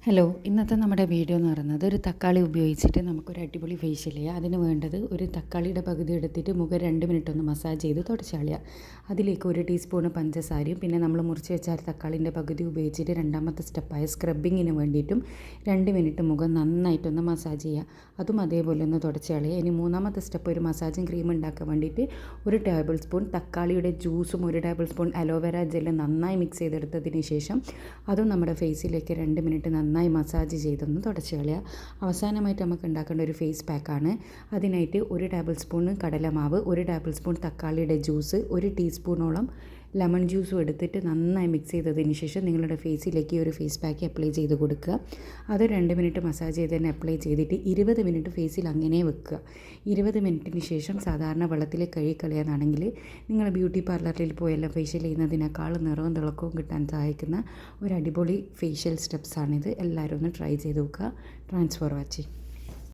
Hello, ഇന്നത്തെ നമ്മുടെ video എന്ന് പറയുന്നത് ഒരു തക്കാളി ഉപയോഗിച്ചിട്ട് നമുക്കൊരു അടിപൊളി ഫേഷ്യൽ ചെയ്യുക. അതിന് വേണ്ടത് ഒരു തക്കാളിയുടെ പകുതി എടുത്തിട്ട് മുഖം 2 മിനിറ്റ് ഒന്ന് മസാജ് ചെയ്ത് തുടച്ച് കളയുക. അതിലേക്ക് 1 ടീസ്പൂണ് പഞ്ചസാരയും പിന്നെ നമ്മൾ മുറിച്ച് വെച്ച തക്കാളിൻ്റെ പകുതി ഉപയോഗിച്ചിട്ട് രണ്ടാമത്തെ സ്റ്റെപ്പായ സ്ക്രബിങ്ങിന് വേണ്ടിയിട്ടും 2 മിനിറ്റ് മുഖം നന്നായിട്ടൊന്ന് മസാജ് ചെയ്യുക. അതും അതേപോലെ ഒന്ന് തുടച്ച് കളയുക. ഇനി മൂന്നാമത്തെ സ്റ്റെപ്പ് ഒരു മസാജിങ് ക്രീം ഉണ്ടാക്കാൻ വേണ്ടിയിട്ട് 1 ടേബിൾ സ്പൂൺ തക്കാളിയുടെ ജ്യൂസും 1 ടേബിൾ സ്പൂൺ അലോവേര ജെല്ലും നന്നായി മിക്സ് ചെയ്തെടുത്തതിന് ശേഷം അതും നമ്മുടെ ഫേസിലേക്ക് 2 മിനിറ്റ് നന്നായി മസാജ് ചെയ്തൊന്ന് തുടച്ച് കളയുക. അവസാനമായിട്ട് നമുക്ക് ഉണ്ടാക്കേണ്ട ഒരു ഫേസ് പാക്കാണ്. അതിനായിട്ട് 1 ടേബിൾ സ്പൂൺ കടലമാവ്, 1 ടേബിൾ സ്പൂൺ തക്കാളിയുടെ ജ്യൂസ്, 1 ടീസ്പൂണോളം ലെമൺ ജ്യൂസും എടുത്തിട്ട് നന്നായി മിക്സ് ചെയ്തതിന് ശേഷം നിങ്ങളുടെ ഫേസിലേക്ക് ഈ ഒരു ഫേസ് പാക്ക് അപ്ലൈ ചെയ്ത് കൊടുക്കുക. അത് 2 മിനിറ്റ് മസാജ് ചെയ്ത് തന്നെ അപ്ലൈ ചെയ്തിട്ട് 20 മിനിറ്റ് ഫേസിൽ അങ്ങനെ വെക്കുക. 20 മിനിറ്റിന് ശേഷം സാധാരണ വെള്ളത്തിൽ കഴുകിക്കളയാനാണെങ്കിൽ നിങ്ങൾ ബ്യൂട്ടി പാർലറിൽ പോയെല്ലാം ഫേഷ്യൽ ചെയ്യുന്നതിനേക്കാൾ നിറവും തിളക്കവും കിട്ടാൻ സഹായിക്കുന്ന ഒരു അടിപൊളി ഫേഷ്യൽ സ്റ്റെപ്സാണിത്. എല്ലാവരും ഒന്ന് ട്രൈ ചെയ്ത് നോക്കുക. Thanks for watching.